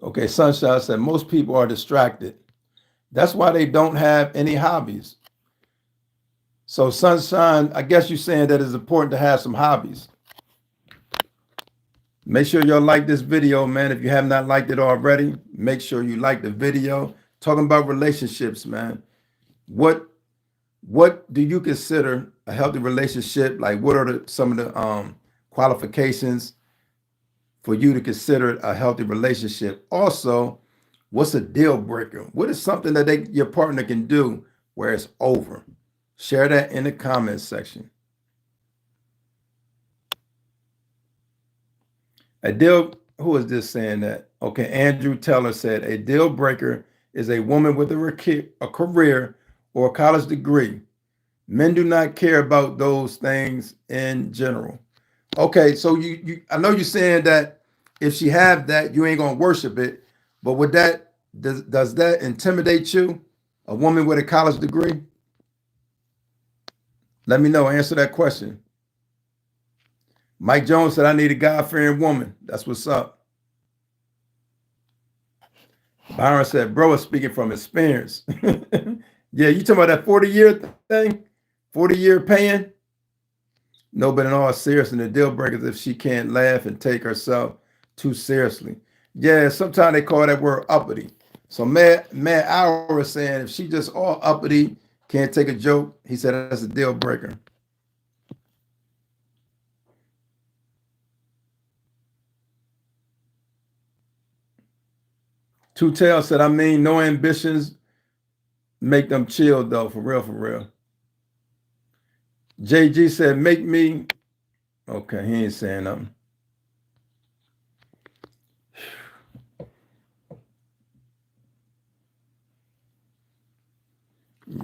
Okay, Sunshine said, most people are distracted. That's why they don't have any hobbies. So, Sunshine, I guess you're saying that it's important to have some hobbies. Make sure y'all like this video, man. If you have not liked it already, make sure you like the video. Talking about relationships, man. What do you consider a healthy relationship? Like, what are some of the qualifications for you to consider it a healthy relationship? Also, what's a deal breaker? What is something that your partner can do where it's over? Share that in the comments section. Who is this saying that? Okay, Andrew Teller said a deal breaker is a woman with a career or a college degree. Men do not care about those things in general. Okay, so I know you're saying that if she have that, you ain't gonna worship it, but does that intimidate you? A woman with a college degree? Let me know. Answer that question. Mike Jones said, I need a God-fearing woman. That's what's up. Byron said, bro is speaking from experience. Yeah, you talking about that 40-year thing? 40-year paying? No, but in all seriousness, the deal breaker is if she can't laugh and take herself too seriously. Yeah, sometimes they call that word uppity. So Matt Hour is saying if she just all uppity, can't take a joke, he said that's a deal breaker. Two Tail said, I mean, no ambitions make them chill though, for real, for real. JG said, make me. Okay, he ain't saying nothing.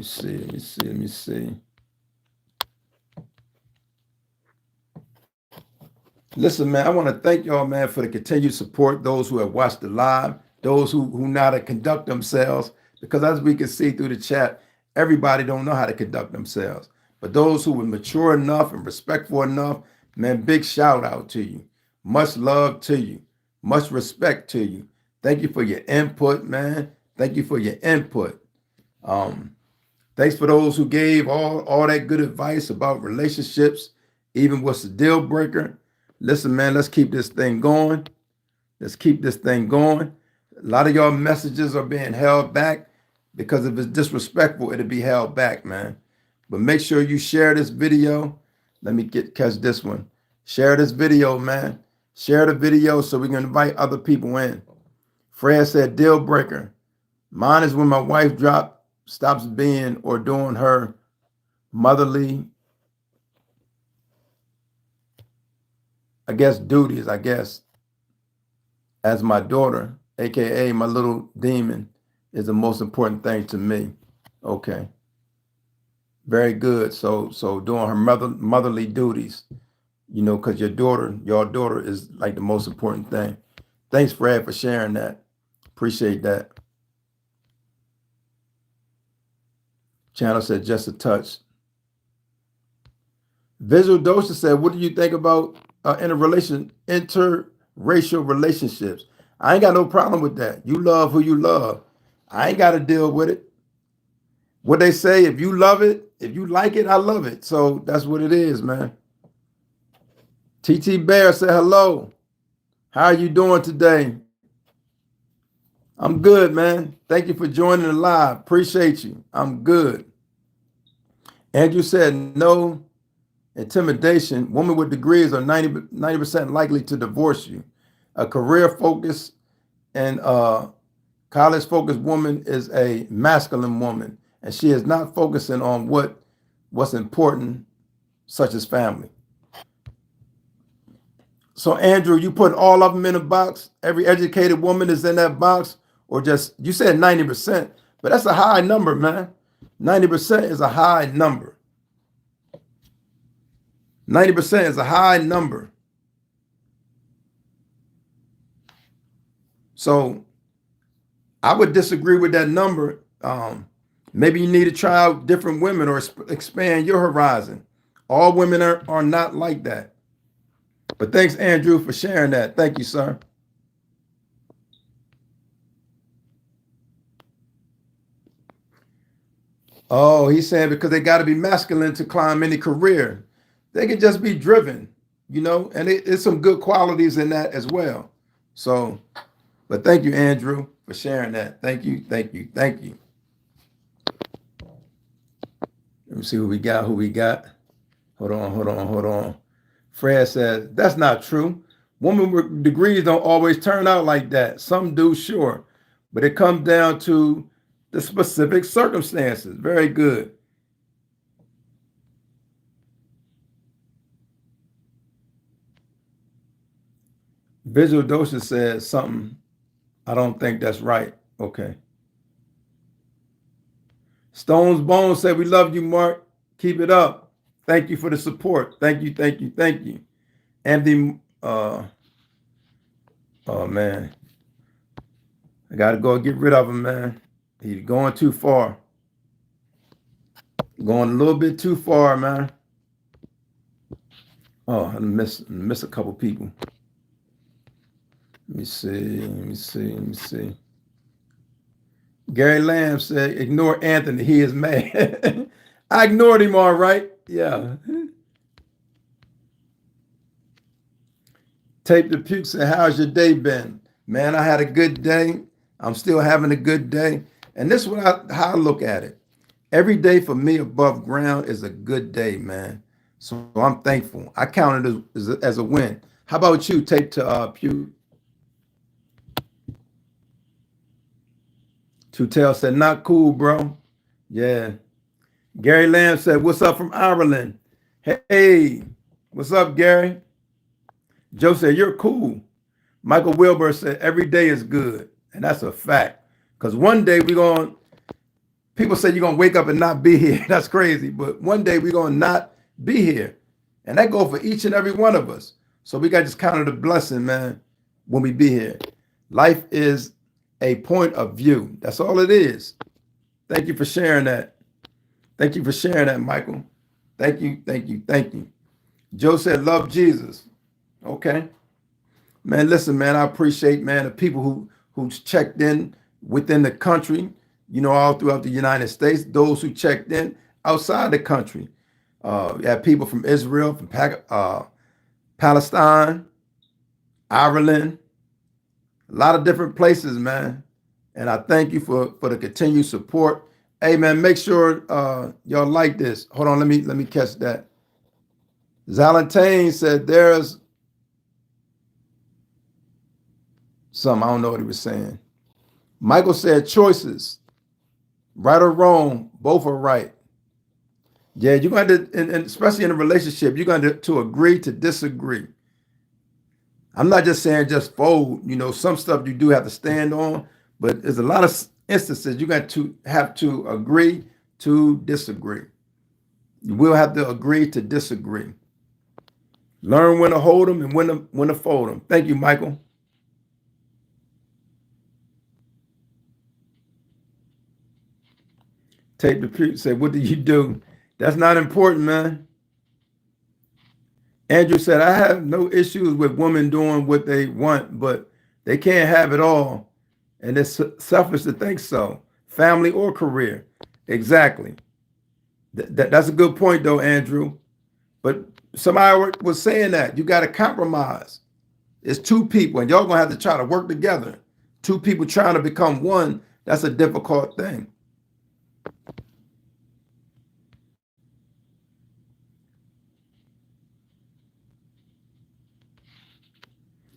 me see. Let me see. Let me see. Listen, man, I want to thank y'all, man, for the continued support. Those who have watched the live, those who know how to conduct themselves, because as we can see through the chat, everybody don't know how to conduct themselves. But those who were mature enough and respectful enough, man, big shout out to you. Much love to you. Much respect to you. Thank you for your input, man. Thank you for your input. Thanks for those who gave all that good advice about relationships, even what's the deal breaker. Listen, man, let's keep this thing going. Let's keep this thing going. A lot of y'all messages are being held back because if it's disrespectful, it'll be held back, man. But make sure you share this video. Let me catch this one. Share this video, man. Share the video so we can invite other people in. Fred said, deal breaker. Mine is when my wife stops being or doing her motherly, duties, as my daughter, AKA my little demon, is the most important thing to me. Okay. Very good. So doing her motherly duties, because your daughter is like the most important thing. Thanks, Fred, for sharing that. Appreciate that. Channel said just a touch. Visual Dosha said, what do you think about interracial relationships? I ain't got no problem with that. You love who you love. I ain't got to deal with it. What they say, if you love it, if you like it, I love it. So that's what it is, man. TT Bear said hello. How are you doing today? I'm good, man. Thank you for joining the live. Appreciate you. I'm good. Andrew said no intimidation. Women with degrees are 90% likely to divorce you. A career focused and college focused woman is a masculine woman, and she is not focusing on what's important, such as family. So Andrew, you put all of them in a box? Every educated woman is in that box? Or just, you said 90%, but that's a high number, man. 90% is a high number. 90% is a high number. So I would disagree with that number. Maybe you need to try out different women or expand your horizon. All women are not like that. But thanks, Andrew, for sharing that. Thank you, sir. Oh, he's saying because they got to be masculine to climb any career. They can just be driven, and it's some good qualities in that as well. So, but thank you, Andrew, for sharing that. Thank you, thank you, thank you. Let me see who we got. Hold on. Fred says, that's not true. Women with degrees don't always turn out like that. Some do, sure. But it comes down to the specific circumstances. Very good. Visual Dosha says something. I don't think that's right. Okay. Stones Bones said, we love you, Mark. Keep it up. Thank you for the support. Thank you, thank you, thank you. And the, oh man, I got to go get rid of him, man. He's going too far. Going a little bit too far, man. Oh, I miss a couple people. Let me see. Gary Lamb said, ignore Anthony. He is mad. I ignored him, all right. Yeah. Tape the Puke said, how's your day been? Man, I had a good day. I'm still having a good day. And this is how I look at it. Every day for me above ground is a good day, man. So I'm thankful. I count it as a win. How about you, Tape to Puke? Tutel said, not cool, bro. Yeah. Gary Lamb said, what's up from Ireland? Hey, what's up, Gary? Joe said, you're cool. Michael Wilbur said, every day is good. And that's a fact. Because one day we're going, People say you're going to wake up and not be here. That's crazy. But one day we're going to not be here. And that goes for each and every one of us. So we got to just count it a blessing, man, when we be here. Life is a point of view. That's all it is. Thank you for sharing that. Thank you for sharing that, Michael. Thank you, thank you, thank you. Joe said, love Jesus. Okay. Man, listen, man, I appreciate, man, the people who's checked in within the country, you know, all throughout the United States, those who checked in outside the country. You have people from Israel, from Palestine, Ireland, a lot of different places, man. And I thank you for the continued support. Hey, man, make sure y'all like this. Hold on, let me catch that. Zalantine said there's something, I don't know what he was saying. Michael said choices, right or wrong, both are right. Yeah, you're going to, and especially in a relationship, you're going to agree to disagree. I'm not just saying just fold. You know, some stuff you do have to stand on, but there's a lot of instances you got to have to agree to disagree. You will have to agree to disagree. Learn when to hold them and when to fold them. Thank you, Michael. Take the pre say, what do you do? That's not important, man. Andrew said, I have no issues with women doing what they want, but they can't have it all. And it's selfish to think so. Family or career. Exactly. That's a good point, though, Andrew. But somebody was saying that you got to compromise. It's two people, and y'all going to have to try to work together. Two people trying to become one, that's a difficult thing.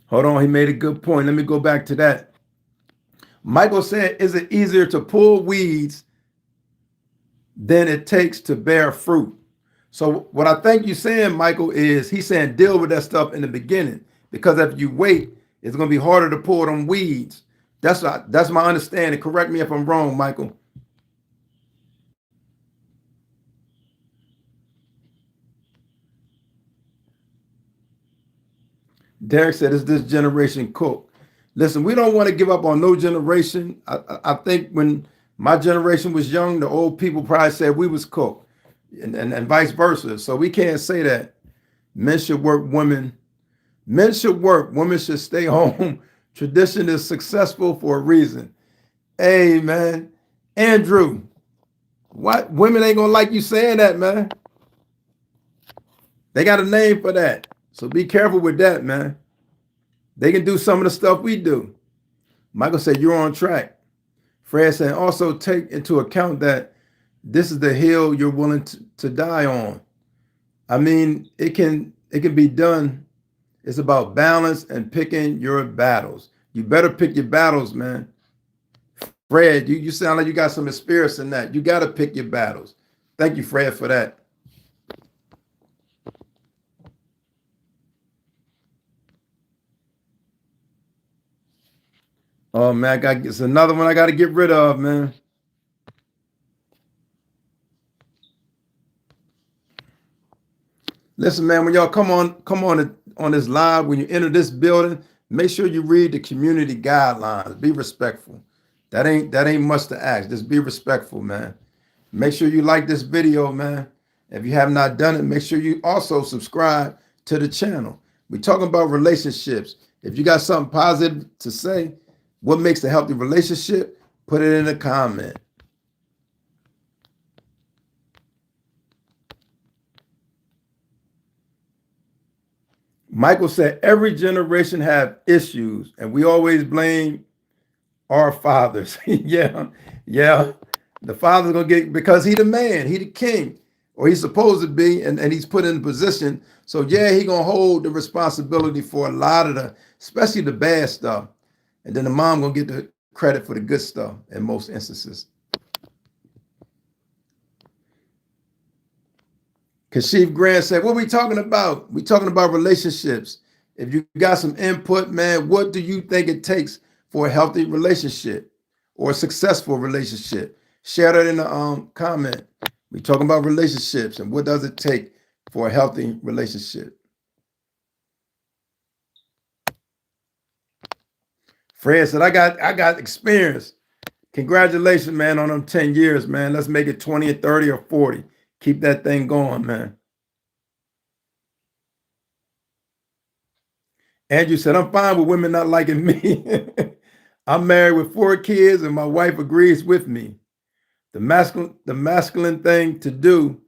Hold on, he made a good point. Let me go back to that. Michael said, is it easier to pull weeds than it takes to bear fruit? So what I think you're saying, Michael, is he's saying deal with that stuff in the beginning, because if you wait, it's going to be harder to pull them weeds. That's my understanding. Correct me if I'm wrong, Michael. Derek said, is this generation cooked? Listen, we don't want to give up on no generation. I think when my generation was young, the old people probably said we was cooked, and vice versa. So we can't say that. Men should work, men should work, women should stay home. Tradition is successful for a reason. Hey, man. Andrew, what? Women ain't gonna like you saying that, man. They got a name for that. So be careful with that, man. They can do some of the stuff we do. Michael said, you're on track. Fred said, also take into account that this is the hill you're willing to die on. I mean, it can be done. It's about balance and picking your battles. You better pick your battles, man. Fred, you sound like you got some experience in that. You got to pick your battles. Thank you, Fred, for that. Oh, man, it's another one I got to get rid of, man. Listen, man, when y'all come on this live, when you enter this building, make sure you read the community guidelines. Be respectful. That ain't much to ask. Just be respectful, man. Make sure you like this video, man. If you have not done it, make sure you also subscribe to the channel. We're talking about relationships. If you got something positive to say, what makes a healthy relationship, put it in a comment. Michael said, every generation have issues, and we always blame our fathers. Yeah. The father's going to get, because he the man, he the king, or he's supposed to be, and he's put in a position. So yeah, he going to hold the responsibility for a lot of the, especially the bad stuff. And then the mom going to get the credit for the good stuff in most instances. Kashif Grant said, what are we talking about? We talking about relationships. If you got some input, man, what do you think it takes for a healthy relationship or a successful relationship? Share that in the comment. We talking about relationships and what does it take for a healthy relationship. Fred said, I got experience. Congratulations, man, on them 10 years, man. Let's make it 20 or 30 or 40. Keep that thing going, man. Andrew said, I'm fine with women not liking me. I'm married with 4 kids and my wife agrees with me. The masculine thing to do,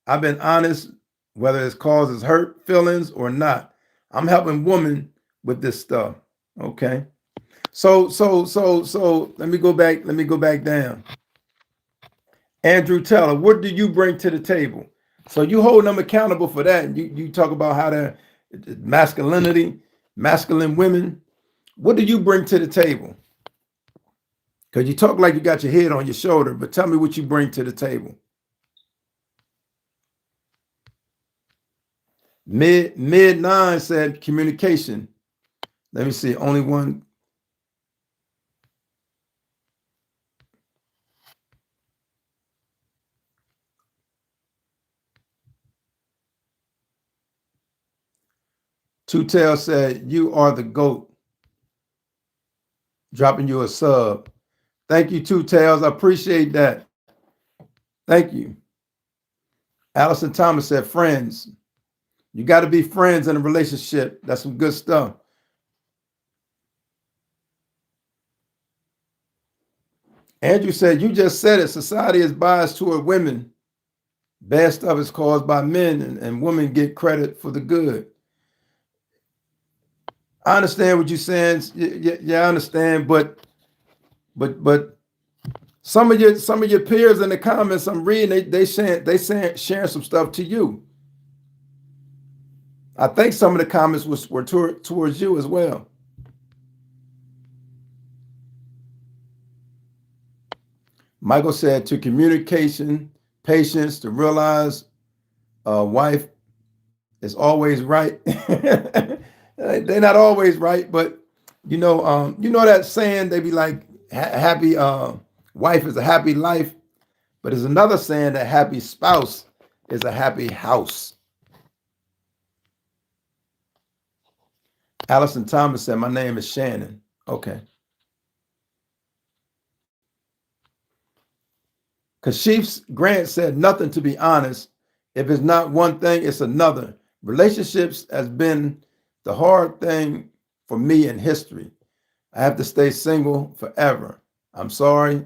I've been honest, whether it causes hurt feelings or not. I'm helping women with this stuff. Okay. So let me go back down. Andrew Teller, what do you bring to the table? So you hold them accountable for that. You talk about how to masculinity, masculine women. What do you bring to the table? Because you talk like you got your head on your shoulder, but tell me what you bring to the table. Mid 9 said communication. Let me see. Only one. Two Tail said, you are the GOAT. Dropping you a sub. Thank you, Two Tails. I appreciate that. Thank you. Allison Thomas said, friends. You got to be friends in a relationship. That's some good stuff. Andrew said, you just said it. Society is biased toward women. Bad stuff is caused by men, and women get credit for the good. I understand what you're saying. Yeah, I understand, but some of your peers in the comments I'm reading, they sharing some stuff to you. I think some of the comments were towards you as well. Michael said, to communication, patience, to realize a wife is always right. They're not always right, but you know that saying, they be like, happy wife is a happy life, but there's another saying that happy spouse is a happy house. Allison Thomas said, my name is Shannon. Okay. Kashif Grant said, nothing, to be honest. If it's not one thing, it's another. Relationships has been the hard thing for me in history. I have to stay single forever. I'm sorry.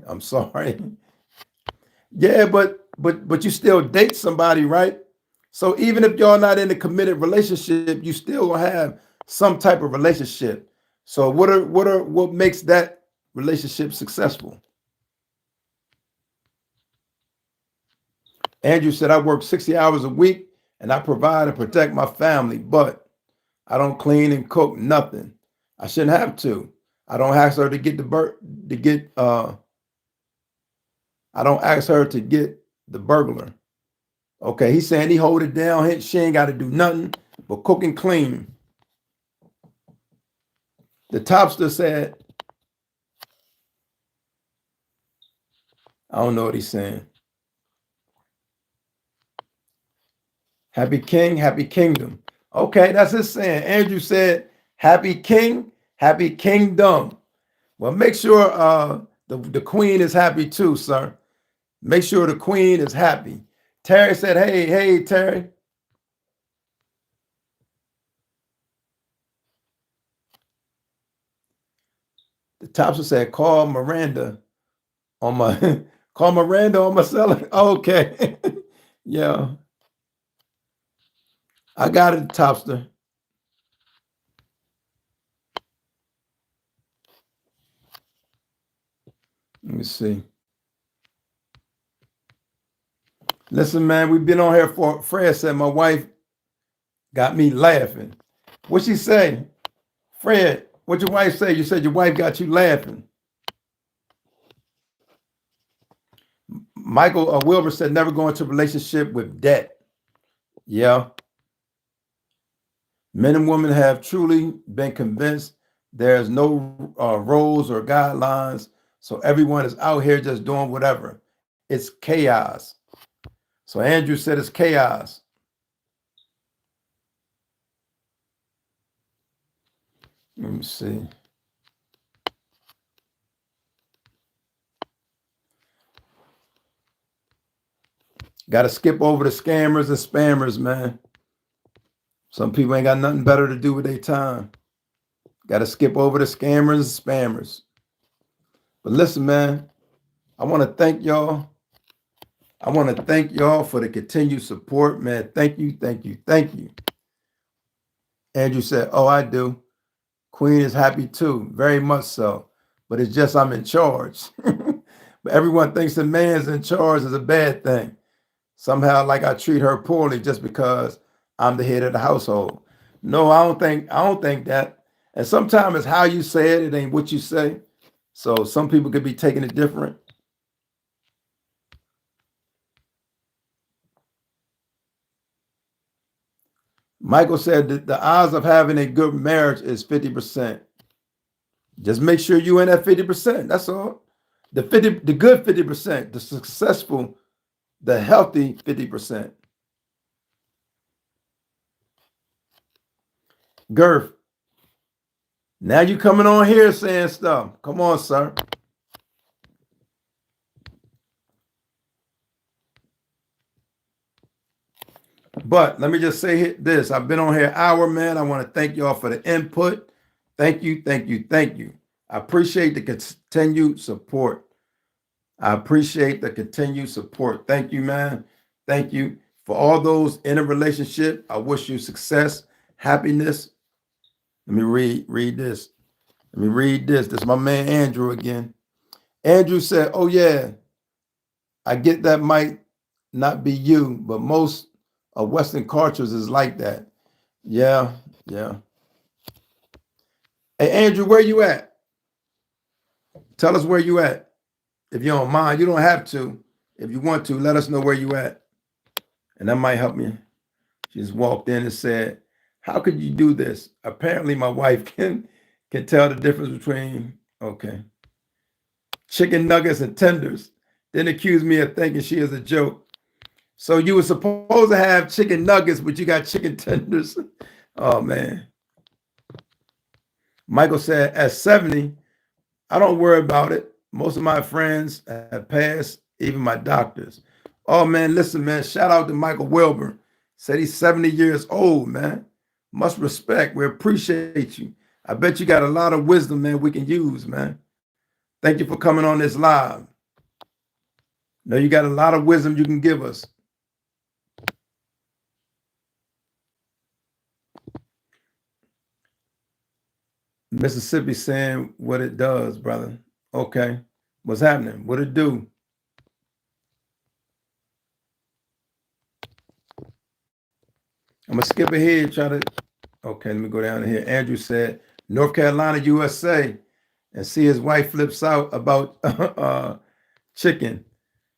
Yeah, but you still date somebody, right? So even if y'all not in a committed relationship, you still gonna have some type of relationship. So what makes that relationship successful? Andrew said, I work 60 hours a week and I provide and protect my family, but I don't clean and cook, nothing. I shouldn't have to. I don't ask her to get I don't ask her to get the burglar. Okay, he's saying he hold it down. She ain't got to do nothing but cook and clean. The topster said, I don't know what he's saying. Happy king, happy kingdom. Okay, that's his saying. Andrew said, happy king, happy kingdom. Well, make sure the queen is happy too, sir. Make sure the queen is happy. Terry said, hey, Terry. The topster said, call Miranda on my call Miranda on my cellular. Okay. Yeah. I got it, topster. Let me see. Listen, man, we've been on here for, Fred said my wife got me laughing. What she say? Fred, what your wife say? You said your wife got you laughing. Michael Wilbur said never go into a relationship with debt. Yeah. Men and women have truly been convinced there's no rules or guidelines. So everyone is out here just doing whatever. it's chaos. So Andrew said it's chaos. Let me see. Got to skip over the scammers and spammers, man. Some people ain't got nothing better to do with their time. Got to skip over the scammers and spammers. But listen, man, I want to thank y'all. I want to thank y'all for the continued support, man. Thank you, thank you, thank you. Andrew said, oh, I do. Queen is happy too, very much so. But it's just I'm in charge. But everyone thinks the man's in charge is a bad thing. Somehow, like I treat her poorly just because I'm the head of the household. No, I don't think that. And sometimes it's how you say it, it ain't what you say. So some people could be taking it different. Michael said that the odds of having a good marriage is 50%. Just make sure you in that 50%. That's all. The good 50%, the successful, the healthy 50%. Girth, now you coming on here saying stuff. Come on, sir. But let me just say this. I've been on here an hour, man. I want to thank y'all for the input. Thank you, thank you, thank you. I appreciate the continued support. I appreciate the continued support. Thank you, man. Thank you. For all those in a relationship, I wish you success, happiness. Let me read this. Let me read this. This is my man Andrew again. Andrew said, oh yeah, I get that might not be you, but most of Western cultures is like that. Yeah, yeah. Hey, Andrew, where you at? Tell us where you at. If you don't mind, you don't have to. If you want to, let us know where you at. And that might help me. She just walked in and said, how could you do this? Apparently my wife can tell the difference between, okay, chicken nuggets and tenders. Then accused me of thinking she is a joke. So you were supposed to have chicken nuggets, but you got chicken tenders. Oh, man. Michael said, at 70, I don't worry about it. Most of my friends have passed, even my doctors. Oh, man, listen, man, shout out to Michael Wilbur. Said he's 70 years old, man. Much respect. We appreciate you. I bet you got a lot of wisdom, man, we can use, man. Thank you for coming on this live. Know you got a lot of wisdom you can give us. Mississippi saying what it does, brother. Okay. What's happening? What it do? I'm gonna skip ahead, try to, okay, let me go down here. Andrew said, North Carolina, USA, and see his wife flips out about chicken.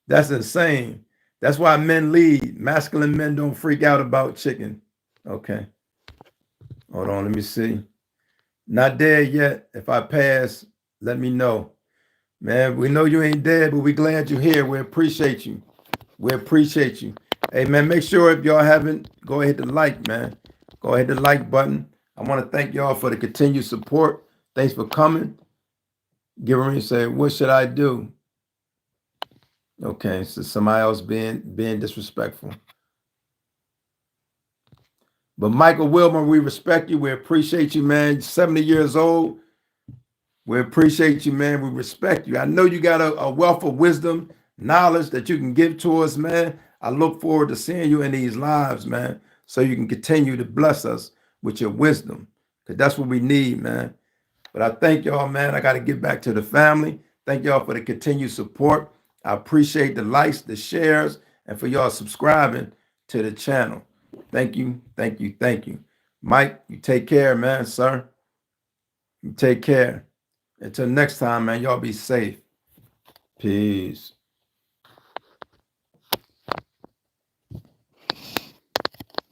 That's insane. That's why men lead. Masculine men don't freak out about chicken. Okay. Hold on, let me see. Not dead yet. If I pass, let me know. Man, we know you ain't dead, but we glad you're here. We appreciate you. We appreciate you. Hey, man, make sure if y'all haven't, go ahead and like, man. Go ahead and like button. I want to thank y'all for the continued support. Thanks for coming. Give me say, what should I do? Okay, so somebody else being disrespectful. But Michael Wilmer, we respect you. We appreciate you, man. 70 years old. We appreciate you, man. We respect you. I know you got a wealth of wisdom, knowledge that you can give to us, man. I look forward to seeing you in these lives, man, so you can continue to bless us with your wisdom, because that's what we need, man. But I thank y'all, man. I got to get back to the family. Thank y'all for the continued support. I appreciate the likes, the shares, and for y'all subscribing to the channel. Thank you, thank you, thank you. Mike, you take care, man, sir. You take care. Until next time, man, y'all be safe. Peace.